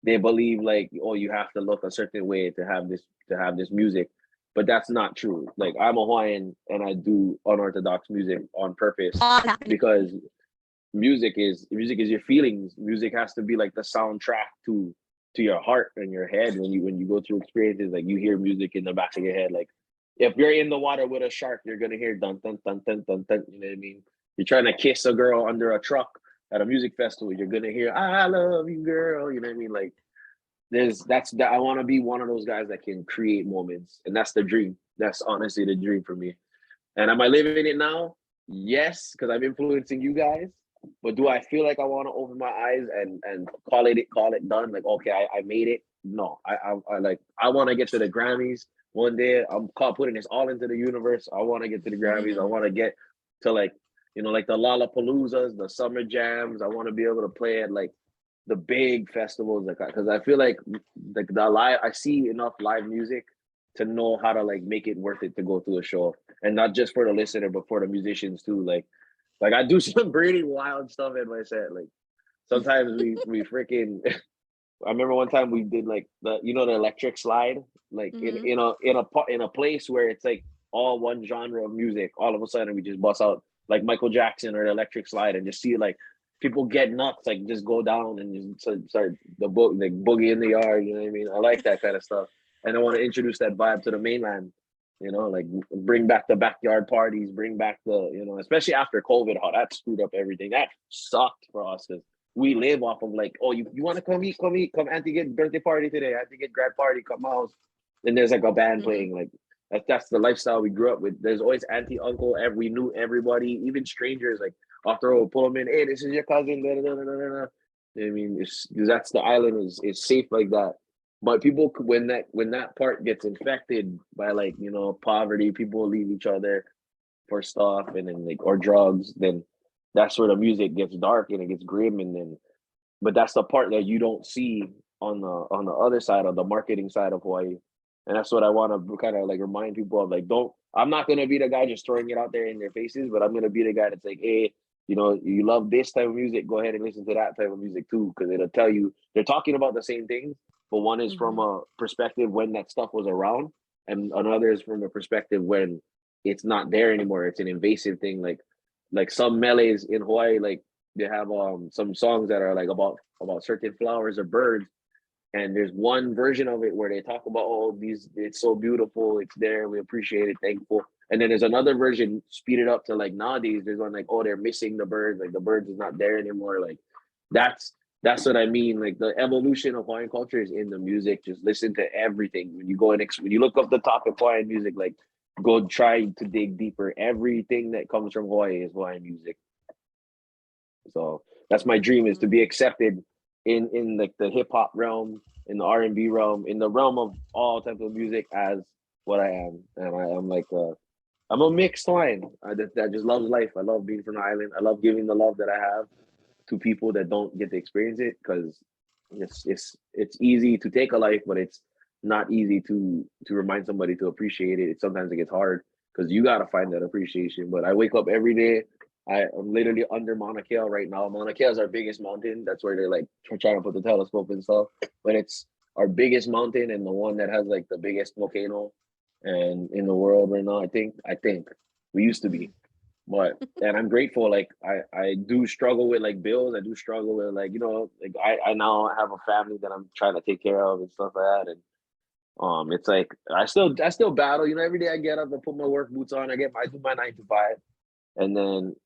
they believe like, oh, you have to look a certain way to have this music. But that's not true. Like, I'm a Hawaiian and I do unorthodox music on purpose, because music is your feelings. Music has to be like the soundtrack to your heart and your head. When you go through experiences, like, you hear music in the back of your head. Like, if you're in the water with a shark, you're gonna hear dun dun dun dun dun dun. You know what I mean? You're trying to kiss a girl under a truck at a music festival, you're gonna hear "I love you, girl." You know what I mean? Like, that's that. I want to be one of those guys that can create moments, and that's the dream. That's honestly the dream for me. And am I living it now? Yes, because I'm influencing you guys. But do I feel like I want to open my eyes and call it done? Like, okay, I made it. No, I want to get to the Grammys one day. I'm putting this all into the universe. I want to get to the Grammys. I Mm-hmm. want to get to like, like the Lollapaloozas, the summer jams. I want to be able to play at like the big festivals, like, because I feel like the live. I see enough live music to know how to like make it worth it to go to a show, and not just for the listener, but for the musicians too. Like I do some pretty wild stuff in my set. Like, sometimes we freaking. I remember one time we did like the electric slide, like in Mm-hmm. in a in a in a place where it's like all one genre of music. All of a sudden, we just bust out like Michael Jackson or the electric slide, and just see like people get nuts, like just go down and just start the like boogie in the yard. You know what I mean? I like that kind of stuff, and I want to introduce that vibe to the mainland. You know, like bring back the backyard parties, bring back the, you know, especially after COVID, how that screwed up everything. That sucked for us because we live off of like, oh, you want to come eat, come auntie get birthday party today, auntie get grad party, come house. Then there's like a band playing, like that's the lifestyle we grew up with. There's always auntie, uncle, we knew everybody, even strangers. Like after all, pull them in, hey, this is your cousin. Da, da, da, da, da. I mean, that's the island is safe like that. But people, when that part gets infected by like, you know, poverty, people leave each other for stuff, and then like, or drugs, then that's where the music gets dark and it gets grim, and then but that's the part that you don't see on the other side, of the marketing side of Hawaii. And that's what I want to kind of like remind people of. Like, don't, I'm not gonna be the guy just throwing it out there in their faces, but I'm gonna be the guy that's like, hey, you know, you love this type of music, go ahead and listen to that type of music too, because it'll tell you they're talking about the same things, but one is from a perspective when that stuff was around, and another is from a perspective when it's not there anymore. It's an invasive thing. Like some melees in Hawaii, like they have some songs that are like about certain flowers or birds, and there's one version of it where they talk about, oh, these, it's so beautiful, it's there, we appreciate it, thankful. And then there's another version speeded up to like nowadays, there's one like, oh, they're missing the birds, like the birds is not there anymore. Like that's what I mean. Like the evolution of Hawaiian culture is in the music. Just listen to everything. When you go and when you look up the top of Hawaiian music, like go try to dig deeper. Everything that comes from Hawaii is Hawaiian music. So that's my dream, is to be accepted in like the hip hop realm, in the R&B realm, in the realm of all types of music as what I am. And I'm like I'm a mixed swine that just loves life. I love being from the island. I love giving the love that I have to people that don't get to experience it, because it's easy to take a life, but it's not easy to remind somebody to appreciate it. Sometimes it gets hard because you got to find that appreciation. But I wake up every day. I'm literally under Mauna Kea right now. Mauna Kea is our biggest mountain. That's where they're like trying to put the telescope and stuff. But it's our biggest mountain and the one that has like the biggest volcano and in the world right now. I think we used to be, but and I'm grateful. Like I do struggle with like bills. I do struggle with like, you know, like I now have a family that I'm trying to take care of and stuff like that. And it's like I still battle. You know, every day I get up and put my work boots on. I do my 9 to 5, and then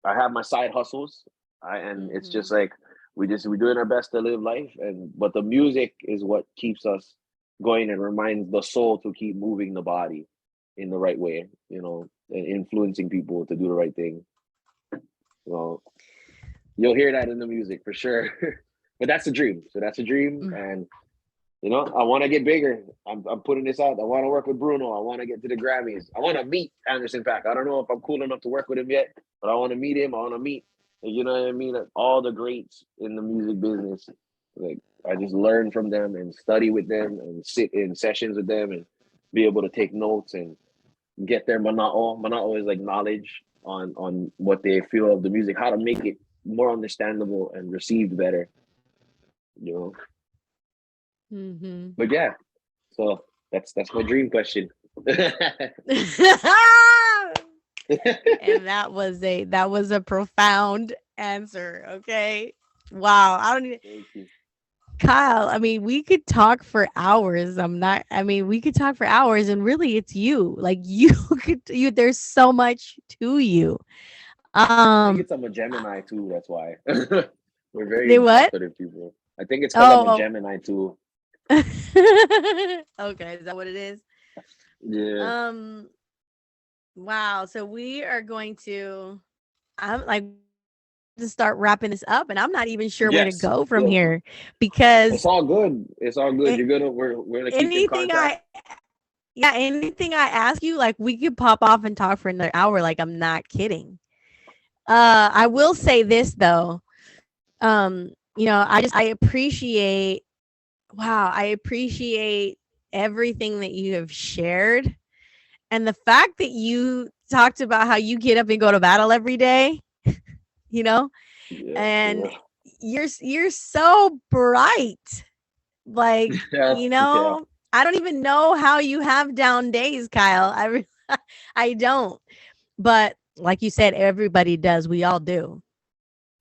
I have my side hustles. And it's just like we're doing our best to live life, but the music is what keeps us going and reminds the soul to keep moving the body in the right way, you know, and influencing people to do the right thing. Well, you'll hear that in the music for sure. But that's a dream. So that's a dream. And you know, I want to get bigger. I'm putting this out. I want to work with Bruno. I want to get to the Grammys. I want to meet Anderson .Paak. I don't know if I'm cool enough to work with him yet, but I want to meet him. I want to meet, you know what I mean? Like all the greats in the music business. Like I just learn from them and study with them and sit in sessions with them and be able to take notes and get their mana'o. Mana'o is like knowledge on what they feel of the music, how to make it more understandable and received better, you know? But yeah, so that's my dream question. And that was a profound answer. Okay. Wow. I don't even, Kyle, I mean, we could talk for hours. We could talk for hours, and really it's you. Like there's so much to you. I think it's I'm a Gemini too, that's why. We're very talkative people. I think it's because I'm a Gemini too. Okay, is that what it is? Yeah. Wow. So we are going to, I'm like, to start wrapping this up, and I'm not even sure where to go from here, because it's all good. It's all good. You're gonna we're gonna keep in contact. Anything I ask you, like we could pop off and talk for another hour. Like I'm not kidding. I will say this though. You know, I appreciate. Wow, I appreciate everything that you have shared, and the fact that you talked about how you get up and go to battle every day. You know, and you're so bright. Like, you know, I don't even know how you have down days, Kyle. I don't. But like you said, everybody does. We all do.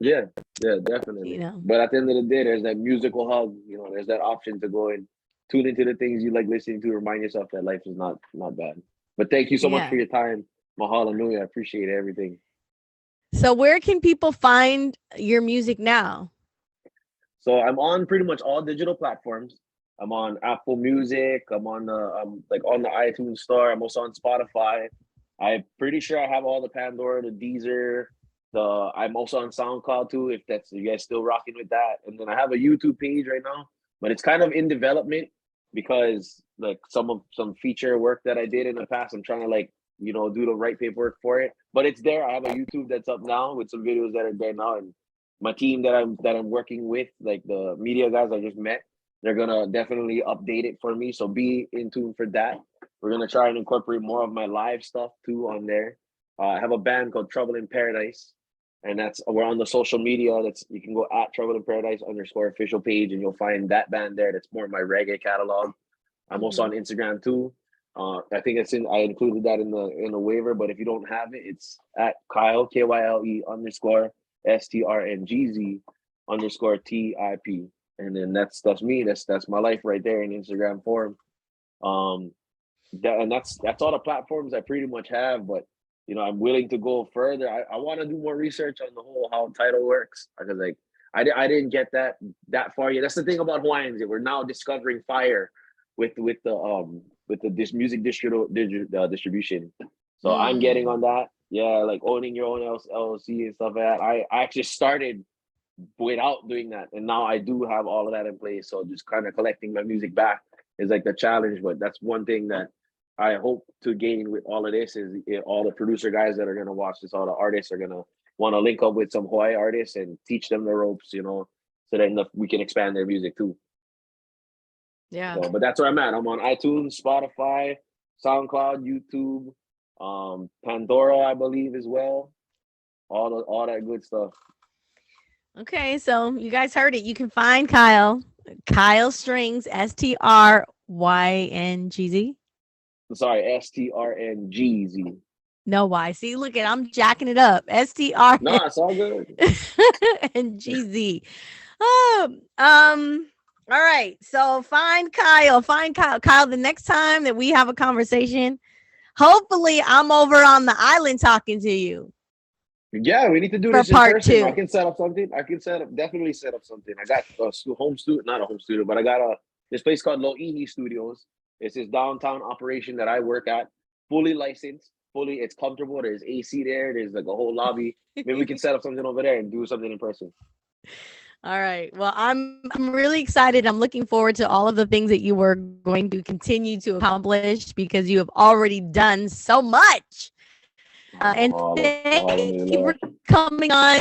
Yeah, yeah, definitely. You know. But at the end of the day, there's that musical hug. You know, there's that option to go and tune into the things you like listening to. Remind yourself that life is not bad. But thank you so much for Yeah. your time, Mahalo. I appreciate everything. So where can people find your music now? So I'm on pretty much all digital platforms. I'm on Apple Music. I'm like on the iTunes Store. I'm also on Spotify. I'm pretty sure I have all the Pandora, the Deezer. I'm also on SoundCloud too. If that's you guys still rocking with that, and then I have a YouTube page right now, but it's kind of in development because like some feature work that I did in the past. I'm trying to like do the right paperwork for it, but it's there. I have a YouTube that's up now with some videos that are there now, and my team that I'm working with, like the media guys I just met, they're gonna definitely update it for me. So be in tune for that. We're gonna try and incorporate more of my live stuff too on there. I have a band called Trouble in Paradise, and that's we're on the social media. That's you can go at Trouble in Paradise _ official page, and you'll find that band there. That's more of my reggae catalog. I'm also on Mhm. Instagram too. I think I included that in the waiver, but if you don't have it, it's at Kyle KYLE _STRNGZ _TIP. And then that's me. That's my life right there in Instagram form. Um that's all the platforms I pretty much have, but I'm willing to go further. I want to do more research on the whole how title works because like I didn't get that far yet. That's the thing about Hawaiians. We're now discovering fire with this music distribution. So I'm getting Mm. on that. Yeah, like owning your own LLC and stuff like that. I actually started without doing that, and now I do have all of that in place. So just kind of collecting my music back is like the challenge. But that's one thing that I hope to gain with all of this is all the producer guys that are gonna watch this, all the artists are gonna want to link up with some Hawaii artists and teach them the ropes, so that we can expand their music too. Yeah. So, but that's where I'm at. I'm on iTunes, Spotify, SoundCloud, YouTube, Pandora, I believe as well. All that good stuff. Okay, so you guys heard it. You can find Kyle Strings, STRYNGZ. Sorry, STRNGZ. No Y. See, look at I'm jacking it up. STR No, it's all good. and GZ. All right. So find Kyle. Find Kyle. Kyle, the next time that we have a conversation, hopefully I'm over on the island talking to you Yeah, we need to do for this in part person. I two. can set up something. I can definitely set up something. I got a home studio, not a home studio, but I got this place called Loihi Studios. It's this downtown operation that I work at, fully licensed, it's comfortable. There's AC there. There's like a whole lobby. Maybe we can set up something over there and do something in person. All right. Well, I'm really excited. I'm looking forward to all of the things that you were going to continue to accomplish because you have already done so much. And thank you for coming on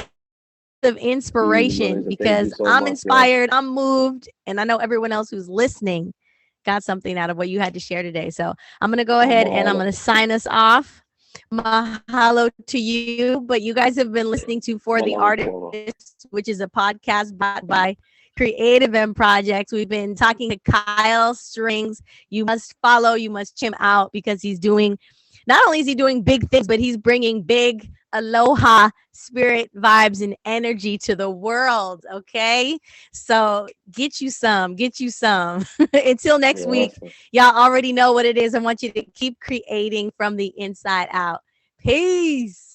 of Easy, inspiration Melissa. Thank you because so I'm much. Yeah. inspired, I'm moved, and I know everyone else who's listening got something out of what you had to share today. So I'm going to go ahead and I'm Mahalo. going to sign us off. Mahalo to you. But you guys have been listening to For the Malong polo. Artist, which is a podcast by Creative M Projects. We've been talking to Kyle Strings. You must follow, you must check him out because he's doing, not only is he doing big things, but he's bringing big aloha spirit vibes and energy to the world. Okay. So get you some. Until next Yeah. week, y'all already know what it is. I want you to keep creating from the inside out. Peace.